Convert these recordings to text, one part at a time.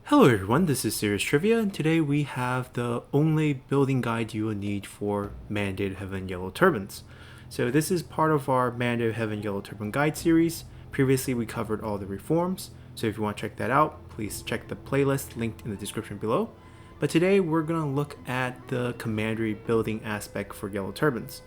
Hello everyone, this is Serious Trivia, and today we have the only building guide you will need for Mandated Heaven Yellow Turbans. So this is part of our Mandated Heaven Yellow Turban guide series. Previously we covered all the reforms, so if you want to check that out, please check the playlist linked in the description below. But today we're going to look at the Commandery building aspect for Yellow Turbans.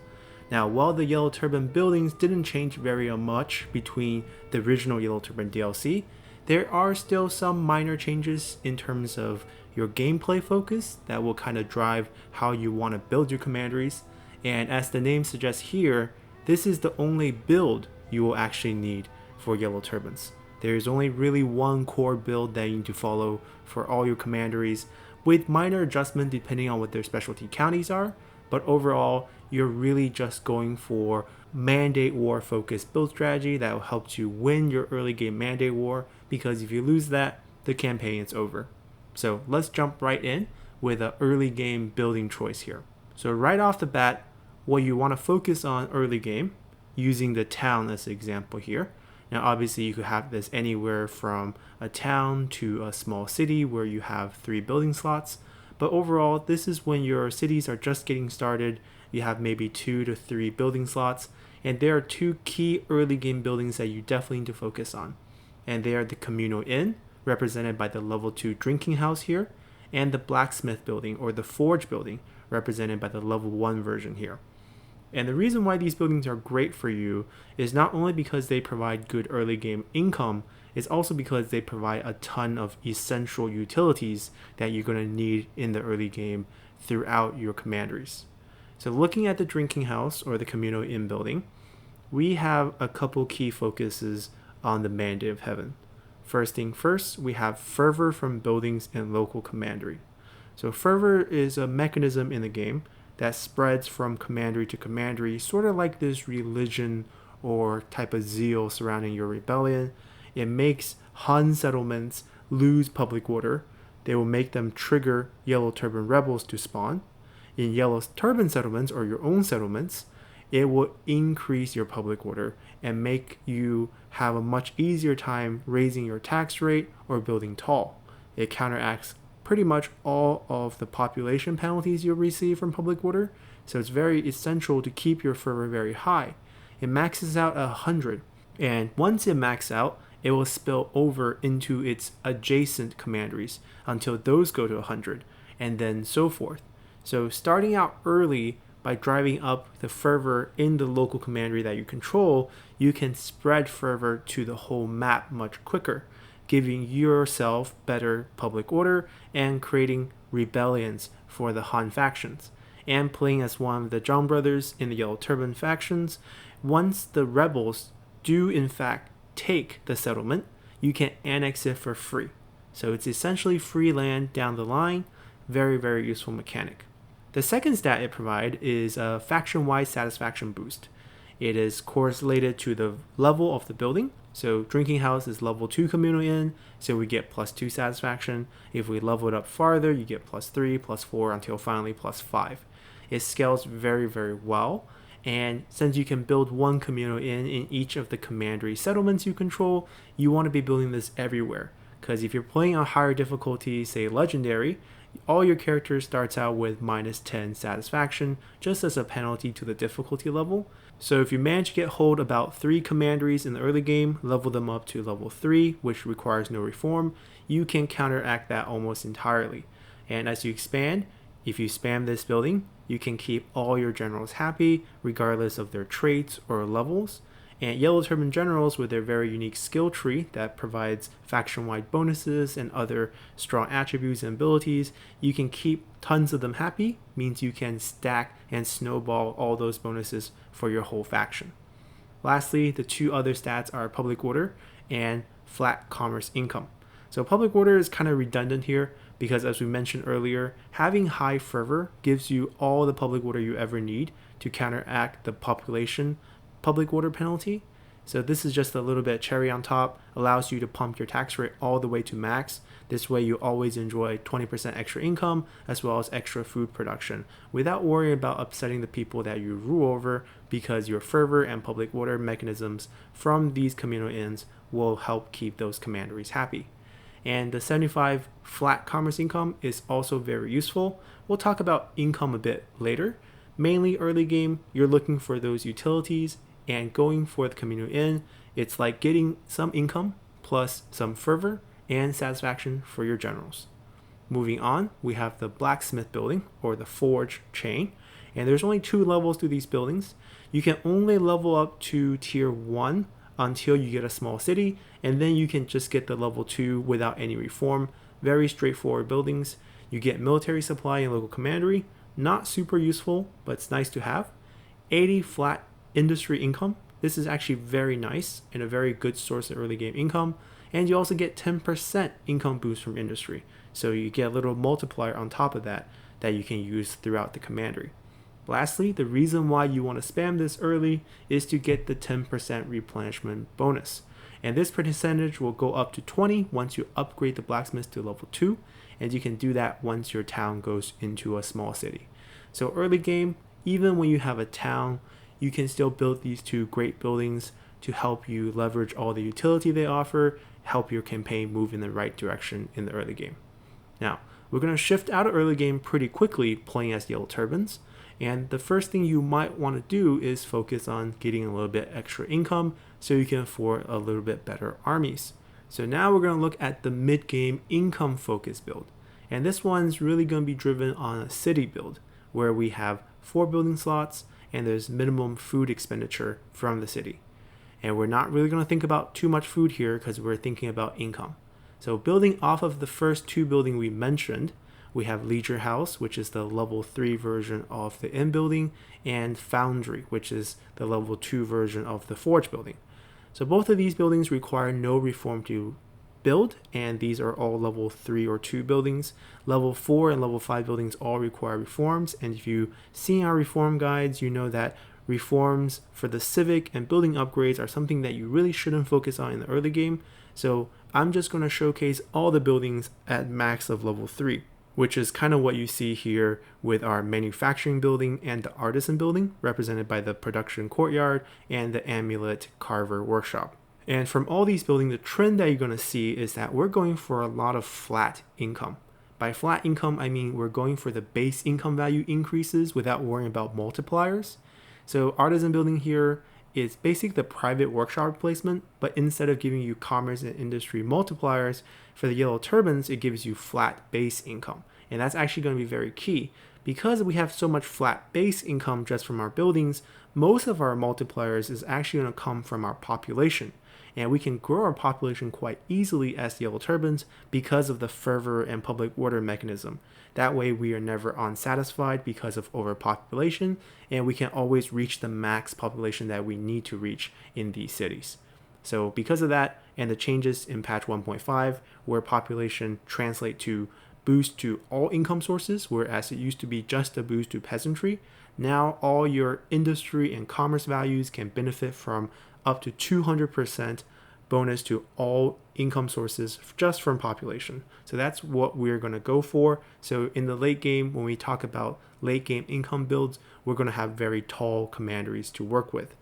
Now, while the Yellow Turban buildings didn't change very much between the original Yellow Turban DLC, there are still some minor changes in terms of your gameplay focus that will kind of drive how you want to build your commanderies. And as the name suggests here, this is the only build you will actually need for Yellow Turbans. There is only really one core build that you need to follow for all your commanderies, with minor adjustment depending on what their specialty counties are. But overall, you're really just going for mandate war focused build strategy that will help you win your early game mandate war, because if you lose that, the campaign is over. So let's jump right in with an early game building choice here. So right off the bat, what you want to focus on early game, using the town as an example here. Now obviously you could have this anywhere from a town to a small city where you have 3 building slots. But overall, this is when your cities are just getting started. You have maybe 2 to 3 building slots, and there are 2 key early game buildings that you definitely need to focus on. And they are the Communal Inn, represented by the level 2 drinking house here, and the Blacksmith building or the Forge building, represented by the level 1 version here. And the reason why these buildings are great for you is not only because they provide good early game income, it's also because they provide a ton of essential utilities that you're going to need in the early game throughout your commanderies. So looking at the drinking house or the Communal Inn building, we have a couple key focuses on the Mandate of Heaven. First thing first, we have fervor from buildings in local commandery. So fervor is a mechanism in the game that spreads from commandery to commandery, sort of like this religion or type of zeal surrounding your rebellion. It makes Hun settlements lose public order. They will make them trigger Yellow Turban rebels to spawn. In Yellow Turban settlements or your own settlements, it will increase your public order and make you have a much easier time raising your tax rate or building tall. It counteracts pretty much all of the population penalties you'll receive from public order, so it's very essential to keep your fervor very high. It maxes out at 100, and once it maxes out, it will spill over into its adjacent commanderies until those go to 100, and then so forth. So starting out early by driving up the fervor in the local commandery that you control, you can spread fervor to the whole map much quicker, giving yourself better public order and creating rebellions for the Han factions. And playing as one of the Zhang brothers in the Yellow Turban factions, once the rebels do in fact take the settlement, you can annex it for free. So it's essentially free land down the line. Very, very useful mechanic. The second stat it provides is a faction-wide satisfaction boost. It is correlated to the level of the building. So drinking house is level 2 communal inn, so we get +2 satisfaction. If we level it up farther, you get +3, +4, until finally +5. It scales very, very well. And since you can build one communal inn in each of the commandery settlements you control, you want to be building this everywhere. Because if you're playing on higher difficulty, say legendary, all your characters starts out with -10 satisfaction, just as a penalty to the difficulty level. So if you manage to get hold about 3 commanderies in the early game, level them up to level 3, which requires no reform, you can counteract that almost entirely. And as you expand, if you spam this building, you can keep all your generals happy, regardless of their traits or levels. And Yellow Turban generals, with their very unique skill tree that provides faction-wide bonuses and other strong attributes and abilities, you can keep tons of them happy, means you can stack and snowball all those bonuses for your whole faction. Lastly, the 2 other stats are public order and flat commerce income. So public order is kind of redundant here because, as we mentioned earlier, having high fervor gives you all the public order you ever need to counteract the population public order penalty. So this is just a little bit cherry on top, allows you to pump your tax rate all the way to max. This way you always enjoy 20% extra income as well as extra food production without worrying about upsetting the people that you rule over, because your fervor and public order mechanisms from these communal inns will help keep those commanderies happy. And the 75 flat commerce income is also very useful. We'll talk about income a bit later. Mainly early game, you're looking for those utilities and going for the communal inn. It's like getting some income plus some fervor and satisfaction for your generals. Moving on, we have the blacksmith building or the forge chain. And there's only 2 levels to these buildings. You can only level up to tier 1 until you get a small city, and then you can just get the level 2 without any reform. Very straightforward buildings. You get military supply and local commandery. Not super useful, but it's nice to have. 80 flat industry income. This is actually very nice and a very good source of early game income. And you also get 10% income boost from industry. So you get a little multiplier on top of that you can use throughout the commandery. Lastly, the reason why you want to spam this early is to get the 10% replenishment bonus. And this percentage will go up to 20 once you upgrade the blacksmith to level 2, and you can do that once your town goes into a small city. So early game, even when you have a town, you can still build these 2 great buildings to help you leverage all the utility they offer, help your campaign move in the right direction in the early game. Now, we're going to shift out of early game pretty quickly playing as Yellow Turbans. And the first thing you might want to do is focus on getting a little bit extra income so you can afford a little bit better armies. So now we're going to look at the mid-game income focus build. And this one's really going to be driven on a city build where we have 4 building slots and there's minimum food expenditure from the city. And we're not really going to think about too much food here because we're thinking about income. So building off of the first 2 buildings we mentioned, we have Leisure House, which is the level 3 version of the inn building, and Foundry, which is the level 2 version of the forge building. So both of these buildings require no reform to build, and these are all level 3 or 2 buildings. Level 4 and level 5 buildings all require reforms, and if you've seen our reform guides, you know that reforms for the civic and building upgrades are something that you really shouldn't focus on in the early game. So I'm just going to showcase all the buildings at max of level 3. Which is kind of what you see here with our manufacturing building and the artisan building, represented by the production courtyard and the amulet carver workshop. And from all these buildings, the trend that you're going to see is that we're going for a lot of flat income. By flat income, I mean we're going for the base income value increases without worrying about multipliers. So artisan building here is basically the private workshop replacement, but instead of giving you commerce and industry multipliers, for the Yellow Turbans, it gives you flat base income. And that's actually going to be very key. Because we have so much flat base income just from our buildings, most of our multipliers is actually going to come from our population. And we can grow our population quite easily as the Yellow Turbans because of the fervor and public order mechanism. That way we are never unsatisfied because of overpopulation, and we can always reach the max population that we need to reach in these cities. So because of that, and the changes in patch 1.5, where population translate to boost to all income sources, whereas it used to be just a boost to peasantry, now all your industry and commerce values can benefit from up to 200% bonus to all income sources just from population. So that's what we're going to go for. So in the late game, when we talk about late game income builds, we're going to have very tall commanderies to work with.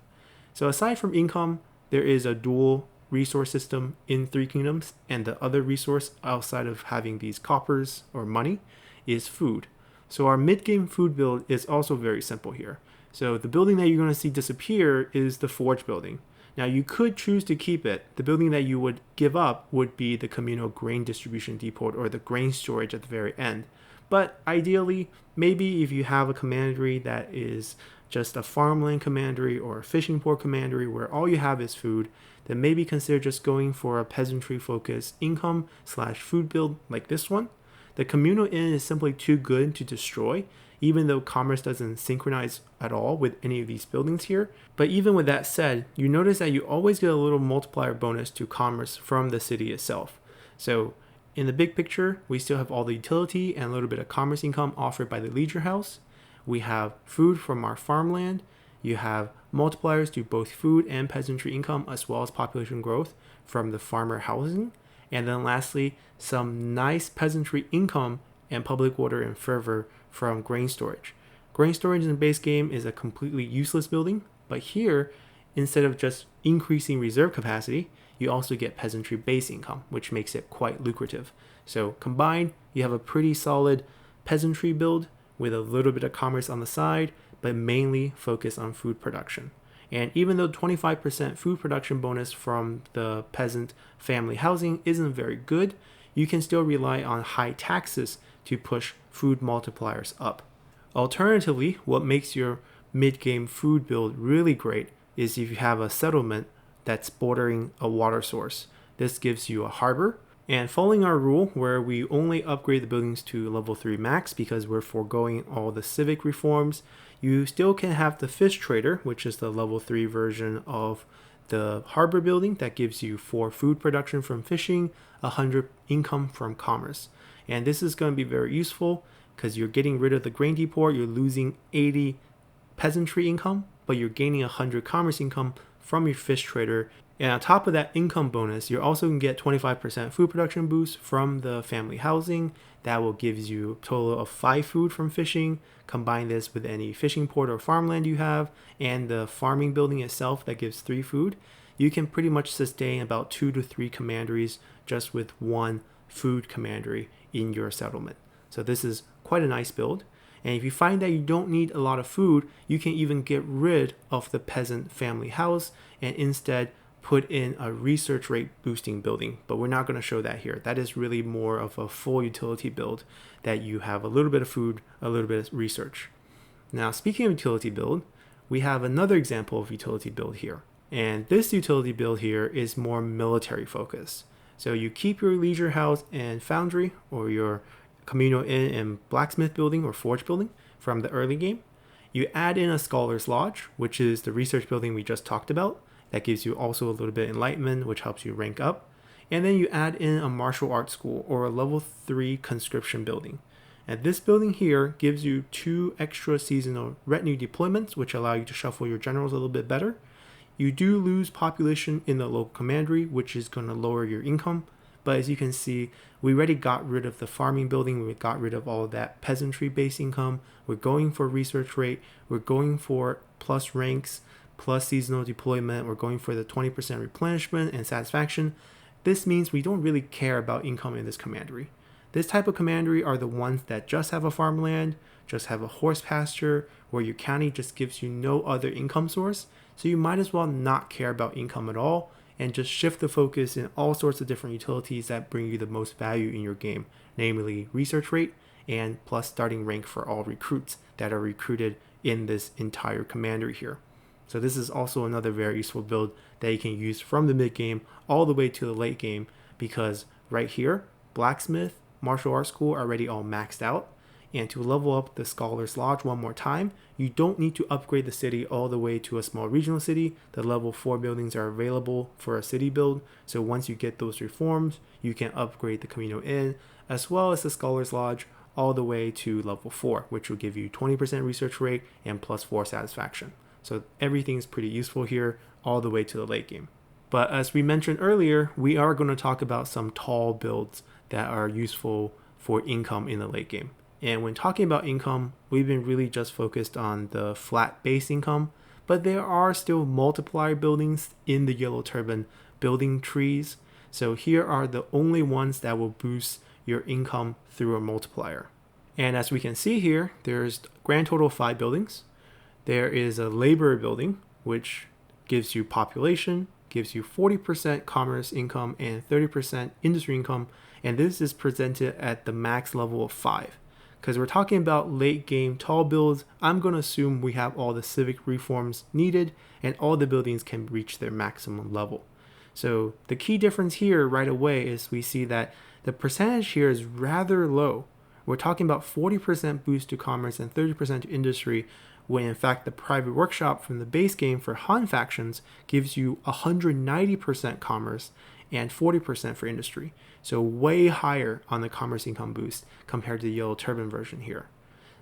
So aside from income, there is a dual resource system in Three Kingdoms, and the other resource outside of having these coppers or money is food. So our mid-game food build is also very simple here. So the building that you're going to see disappear is the forge building. Now you could choose to keep it. The building that you would give up would be the communal grain distribution depot or the grain storage at the very end. But ideally, maybe if you have a commandery that is just a farmland commandery or a fishing port commandery where all you have is food, then maybe consider just going for a peasantry focused income/food build like this one. The communal inn is simply too good to destroy, even though commerce doesn't synchronize at all with any of these buildings here. But even with that said, you notice that you always get a little multiplier bonus to commerce from the city itself. So in the big picture, we still have all the utility and a little bit of commerce income offered by the Leisure House. We have food from our farmland. You have multipliers to both food and peasantry income, as well as population growth from the farmer housing. And then lastly, some nice peasantry income and public order and fervor from grain storage. Grain storage in the base game is a completely useless building, but here, instead of just increasing reserve capacity, you also get peasantry base income, which makes it quite lucrative. So combined, you have a pretty solid peasantry build with a little bit of commerce on the side, but mainly focus on food production. And even though 25% food production bonus from the peasant family housing isn't very good, you can still rely on high taxes to push food multipliers up. Alternatively, what makes your mid-game food build really great is if you have a settlement that's bordering a water source. This gives you a harbor. And following our rule where we only upgrade the buildings to level 3 max because we're foregoing all the civic reforms, you still can have the fish trader, which is the level 3 version of the harbor building that gives you 4 food production from fishing, 100 income from commerce. And this is going to be very useful because you're getting rid of the grain depot, you're losing 80 peasantry income, but you're gaining 100 commerce income from your fish trader. And on top of that income bonus, you're also going to get 25% food production boost from the family housing. That will give you a total of 5 food from fishing. Combine this with any fishing port or farmland you have, and the farming building itself that gives 3 food. You can pretty much sustain about 2 to 3 commanderies just with 1 food commandery in your settlement. So this is quite a nice build. And if you find that you don't need a lot of food, you can even get rid of the peasant family house and instead put in a research rate boosting building, but we're not going to show that here. That is really more of a full utility build that you have a little bit of food, a little bit of research. Now, speaking of utility build, we have another example of utility build here. And this utility build here is more military focused. So you keep your leisure house and foundry or your communal inn and blacksmith building or forge building from the early game. You add in a scholar's lodge, which is the research building we just talked about. That gives you also a little bit of enlightenment, which helps you rank up. And then you add in a martial arts school or a level 3 conscription building. And this building here gives you 2 extra seasonal retinue deployments, which allow you to shuffle your generals a little bit better. You do lose population in the local commandery, which is going to lower your income. But as you can see, we already got rid of the farming building. We got rid of all of that peasantry base income. We're going for research rate. We're going for plus ranks, plus seasonal deployment. We're going for the 20% replenishment and satisfaction. This means we don't really care about income in this commandery. This type of commandery are the ones that just have a farmland, just have a horse pasture, where your county just gives you no other income source. So you might as well not care about income at all and just shift the focus in all sorts of different utilities that bring you the most value in your game, namely research rate and plus starting rank for all recruits that are recruited in this entire commandery here. So this is also another very useful build that you can use from the mid game all the way to the late game, because right here, blacksmith, martial arts school are already all maxed out. And to level up the Scholar's Lodge one more time, you don't need to upgrade the city all the way to a small regional city. The level 4 buildings are available for a city build. So once you get those reforms, you can upgrade the communal inn as well as the Scholar's Lodge all the way to level 4, which will give you 20% research rate and plus 4 satisfaction. So everything is pretty useful here all the way to the late game. But as we mentioned earlier, we are going to talk about some tall builds that are useful for income in the late game. And when talking about income, we've been really just focused on the flat base income, but there are still multiplier buildings in the Yellow Turban building trees. So here are the only ones that will boost your income through a multiplier. And as we can see here, there's grand total of 5 buildings. There is a labor building, which gives you population, gives you 40% commerce income and 30% industry income. And this is presented at the max level of 5. Because we're talking about late game tall builds, I'm going to assume we have all the civic reforms needed and all the buildings can reach their maximum level. So the key difference here right away is we see that the percentage here is rather low. We're talking about 40% boost to commerce and 30% to industry, when in fact the private workshop from the base game for Han factions gives you 190% commerce and 40% for industry. So way higher on the commerce income boost compared to the Yellow Turban version here.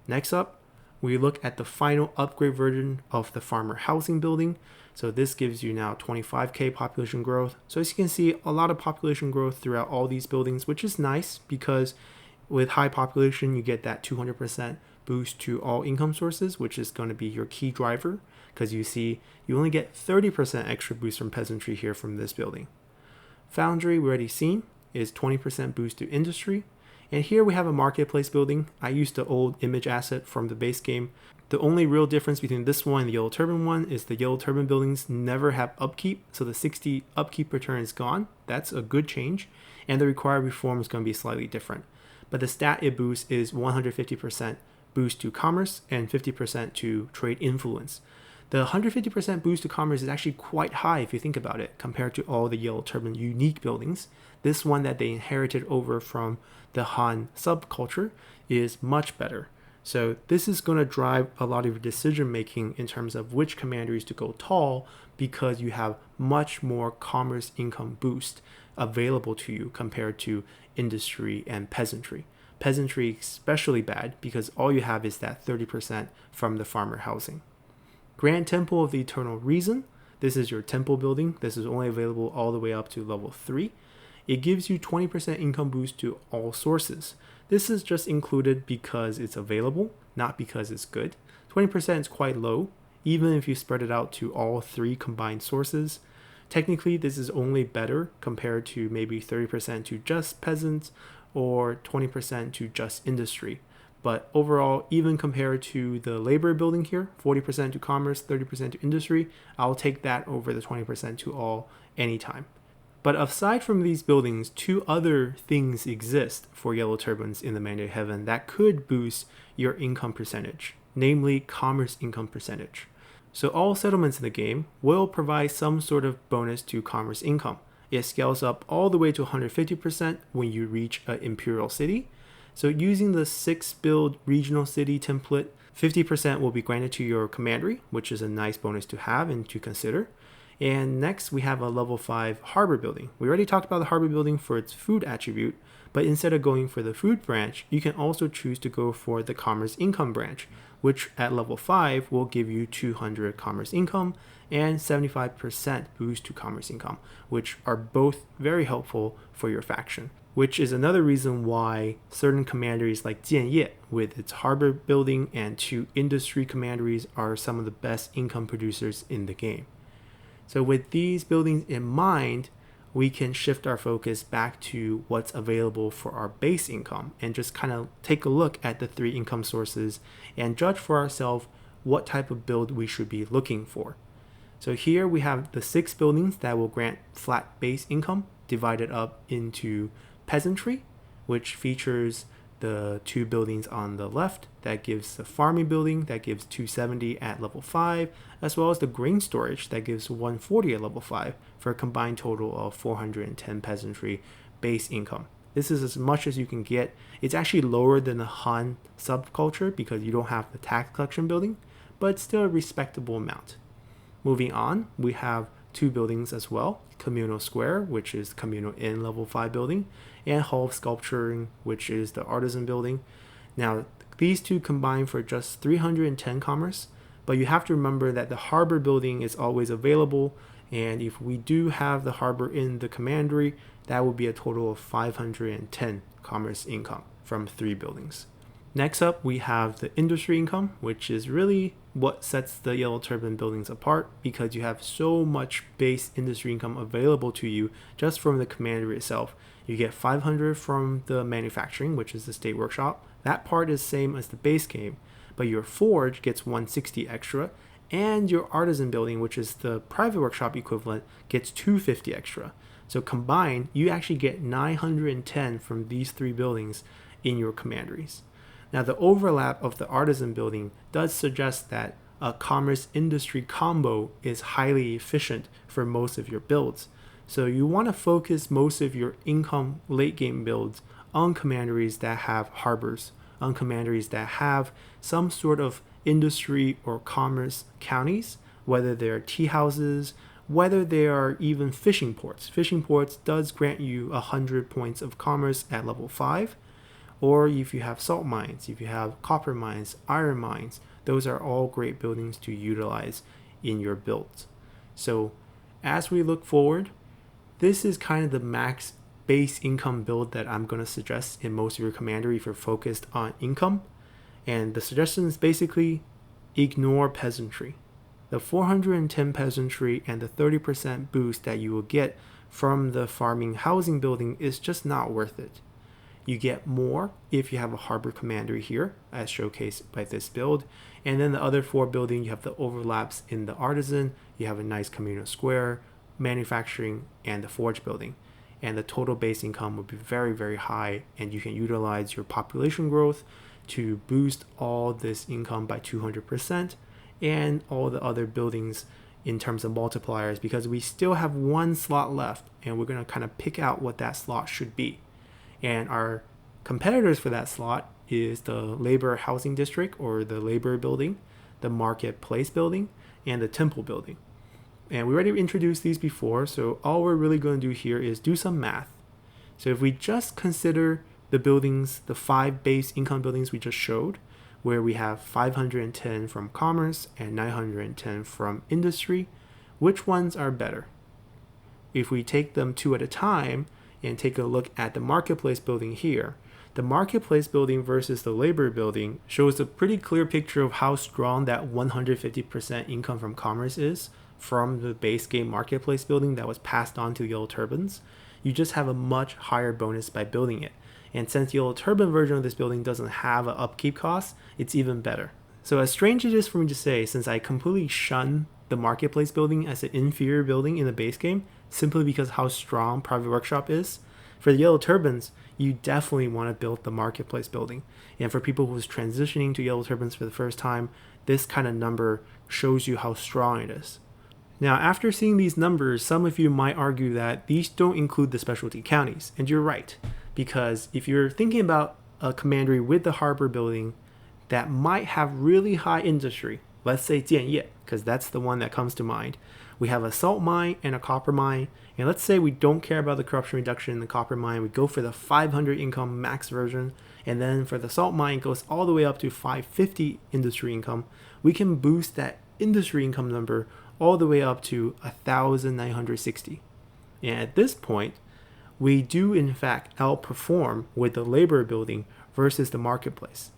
Next up, we look at the final upgrade version of the farmer housing building. So this gives you now 25k population growth. So as you can see, a lot of population growth throughout all these buildings, which is nice because with high population, you get that 200% boost to all income sources, which is going to be your key driver, because you see you only get 30% extra boost from peasantry here from this building. Foundry, we already seen, is 20% boost to industry. And here we have a marketplace building. I used the old image asset from the base game. The only real difference between this one and the Yellow Turban one is the Yellow Turban buildings never have upkeep, so the 60 upkeep per turn is gone. That's a good change, and the required reform is going to be slightly different. But the stat it boosts is 150% boost to commerce and 50% to trade influence. The 150% boost to commerce is actually quite high if you think about it, compared to all the Yellow Turban unique buildings. This one that they inherited over from the Han subculture is much better. So this is going to drive a lot of your decision making in terms of which commanderies to go tall, because you have much more commerce income boost available to you compared to industry and peasantry. Peasantry especially bad because all you have is that 30% from the farmer housing. Grand Temple of the Eternal Reason. This is your temple building. This is only available all the way up to level 3. It gives you 20% income boost to all sources. This is just included because it's available, not because it's good. 20% is quite low, even if you spread it out to all 3 combined sources. Technically, this is only better compared to maybe 30% to just peasants or 20% to just industry. But overall, even compared to the labor building here, 40% to commerce, 30% to industry, I'll take that over the 20% to all anytime. But aside from these buildings, 2 other things exist for Yellow Turbans in the Mandate Heaven that could boost your income percentage, namely commerce income percentage. So all settlements in the game will provide some sort of bonus to commerce income. It scales up all the way to 150% when you reach an imperial city. So using the 6 build regional city template, 50% will be granted to your commandery, which is a nice bonus to have and to consider. And next we have a level 5 harbor building. We already talked about the harbor building for its food attribute, but instead of going for the food branch, you can also choose to go for the commerce income branch, which at level 5 will give you 200 commerce income and 75% boost to commerce income, which are both very helpful for your faction. Which is another reason why certain commanderies like Jianye, with its harbor building and 2 industry commanderies, are some of the best income producers in the game. So with these buildings in mind, we can shift our focus back to what's available for our base income and just kind of take a look at the 3 income sources and judge for ourselves what type of build we should be looking for. So here we have the 6 buildings that will grant flat base income divided up into peasantry, which features the 2 buildings on the left that gives the farming building that gives 270 at level 5, as well as the grain storage that gives 140 at level 5 for a combined total of 410 peasantry base income. This is as much as you can get. It's actually lower than the Han subculture because you don't have the tax collection building, but it's still a respectable amount. Moving on, we have 2 buildings as well. Communal Square, which is Communal Inn level 5 building, and Hall of Sculpturing, which is the Artisan building. Now, these 2 combine for just 310 commerce, but you have to remember that the harbor building is always available, and if we do have the harbor in the commandery, that will be a total of 510 commerce income from 3 buildings. Next up, we have the industry income, which is really what sets the Yellow Turban buildings apart because you have so much base industry income available to you just from the commandery itself. You get 500 from the manufacturing, which is the state workshop. That part is same as the base game, but your forge gets 160 extra, and your artisan building, which is the private workshop equivalent, gets 250 extra. So combined, you actually get 910 from these 3 buildings in your commanderies. Now, the overlap of the artisan building does suggest that a commerce industry combo is highly efficient for most of your builds. So you want to focus most of your income late game builds on commanderies that have harbors, on commanderies that have some sort of industry or commerce counties, whether they're tea houses, whether they are even fishing ports. Fishing ports does grant you 100 points of commerce at level 5. Or if you have salt mines, if you have copper mines, iron mines, those are all great buildings to utilize in your builds. So as we look forward, this is kind of the max base income build that I'm going to suggest in most of your commandery if you're focused on income. And the suggestion is basically ignore peasantry. The 410 peasantry and the 30% boost that you will get from the farming housing building is just not worth it. You get more if you have a harbor commandery here, as showcased by this build. And then the other 4 buildings, you have the overlaps in the artisan, you have a nice communal square, manufacturing, and the forge building. And the total base income would be very, very high, and you can utilize your population growth to boost all this income by 200%, and all the other buildings in terms of multipliers, because we still have 1 slot left, and we're going to kind of pick out what that slot should be. And our competitors for that slot is the labor housing district, or the labor building, the marketplace building, and the temple building. And we already introduced these before, so all we're really going to do here is do some math. So if we just consider the buildings, the 5 base income buildings we just showed, where we have 510 from commerce and 910 from industry, which ones are better? If we take them 2 at a time and take a look at the marketplace building here, the marketplace building versus the labor building shows a pretty clear picture of how strong that 150% income from commerce is from the base game marketplace building that was passed on to Yellow Turbans. You just have a much higher bonus by building it. And since Yellow Turban version of this building doesn't have an upkeep cost, it's even better. So as strange as it is for me to say, since I completely shun the marketplace building as an inferior building in the base game, simply because how strong Private Workshop is, for the Yellow Turbans, you definitely want to build the marketplace building. And for people who's transitioning to Yellow Turbans for the first time, this kind of number shows you how strong it is. Now, after seeing these numbers, some of you might argue that these don't include the specialty counties, and you're right. Because if you're thinking about a commandery with the harbor building that might have really high industry, let's say 建业, because that's the one that comes to mind. We have a salt mine and a copper mine, and let's say we don't care about the corruption reduction in the copper mine, we go for the 500 income max version, and then for the salt mine it goes all the way up to 550 industry income. We can boost that industry income number all the way up to 1,960. And at this point, we do in fact outperform with the labor building versus the marketplace.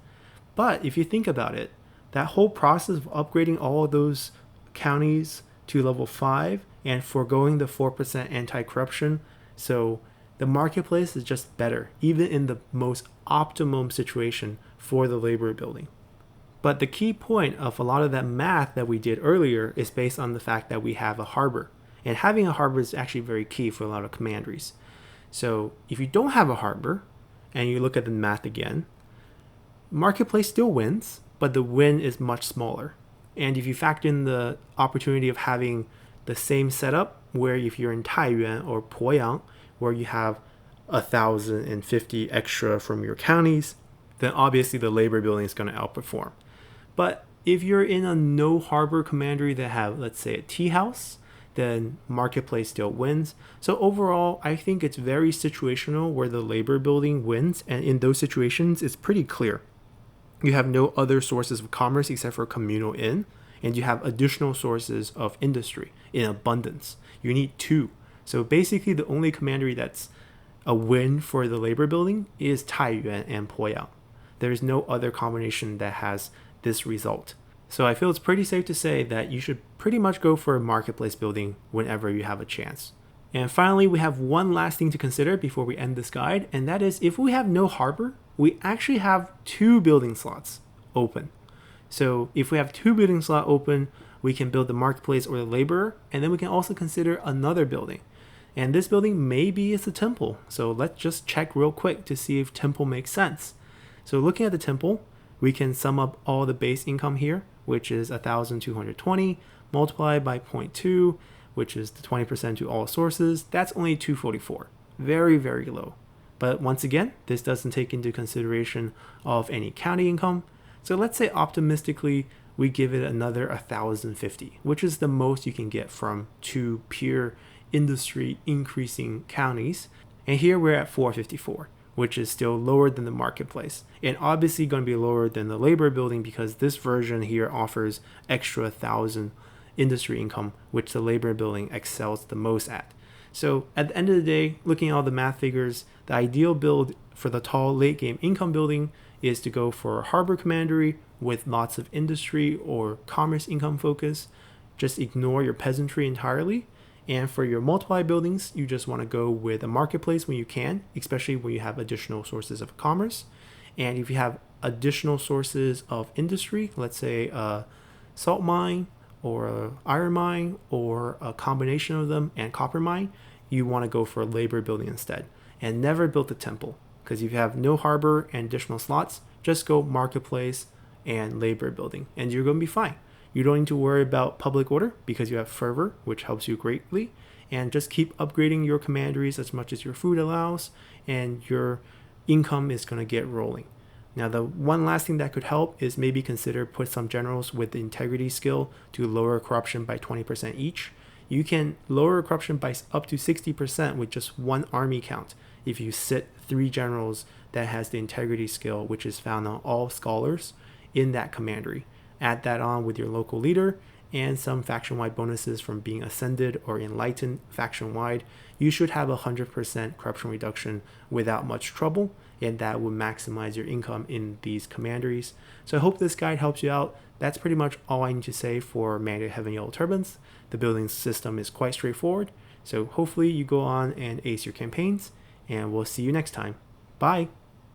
But if you think about it, that whole process of upgrading all of those counties to level 5 and foregoing the 4% anti-corruption, so the marketplace is just better, even in the most optimum situation for the labor building. But the key point of a lot of that math that we did earlier is based on the fact that we have a harbor. And having a harbor is actually very key for a lot of commanderies. So if you don't have a harbor, and you look at the math again, marketplace still wins, but the win is much smaller. And if you factor in the opportunity of having the same setup, where if you're in Taiyuan or Poyang, where you have 1,050 extra from your counties, then obviously the labor building is going to outperform. But if you're in a no harbor commandery that have, let's say, a tea house, then marketplace still wins. So overall, I think it's very situational where the labor building wins, and in those situations, it's pretty clear. You have no other sources of commerce except for communal inn, and you have additional sources of industry in abundance. You need 2. So basically, the only commandery that's a win for the labor building is Taiyuan and Poyang. There's no other combination that has this result. So I feel it's pretty safe to say that you should pretty much go for a marketplace building whenever you have a chance. And finally, we have one last thing to consider before we end this guide, and that is if we have no harbor, we actually have 2 building slots open. So if we have 2 building slots open, we can build the marketplace or the laborer, and then we can also consider another building. And this building maybe is a temple. So let's just check real quick to see if temple makes sense. So looking at the temple, we can sum up all the base income here, which is 1,220 multiplied by 0.2, which is the 20% to all sources. That's only 244. Very, very low. But once again, this doesn't take into consideration of any county income. So let's say optimistically, we give it another 1,050, which is the most you can get from 2 pure industry increasing counties. And here we're at 454, which is still lower than the marketplace. And obviously going to be lower than the labor building because this version here offers extra 1,000 industry income, which the labor building excels the most at. So at the end of the day, looking at all the math figures, the ideal build for the tall late game income building is to go for a harbor commandery with lots of industry or commerce income focus. Just ignore your peasantry entirely. And for your multiply buildings, you just want to go with a marketplace when you can, especially when you have additional sources of commerce. And if you have additional sources of industry, let's say a salt mine or a iron mine or a combination of them and copper mine, you want to go for a labor building instead. And never build a temple, because if you have no harbor and additional slots, just go marketplace and labor building and you're going to be fine. You don't need to worry about public order because you have fervor, which helps you greatly. And just keep upgrading your commanderies as much as your food allows, and your income is going to get rolling. Now, the one last thing that could help is maybe consider put some generals with the integrity skill to lower corruption by 20% each. You can lower corruption by up to 60% with just one army count if you sit 3 generals that has the integrity skill, which is found on all scholars in that commandery. Add that on with your local leader and some faction-wide bonuses from being ascended or enlightened faction-wide. You should have 100% corruption reduction without much trouble, and that will maximize your income in these commanderies. So I hope this guide helps you out. That's pretty much all I need to say for Mandated Heaven Yellow Turbans. The building system is quite straightforward, so hopefully you go on and ace your campaigns, and we'll see you next time. Bye!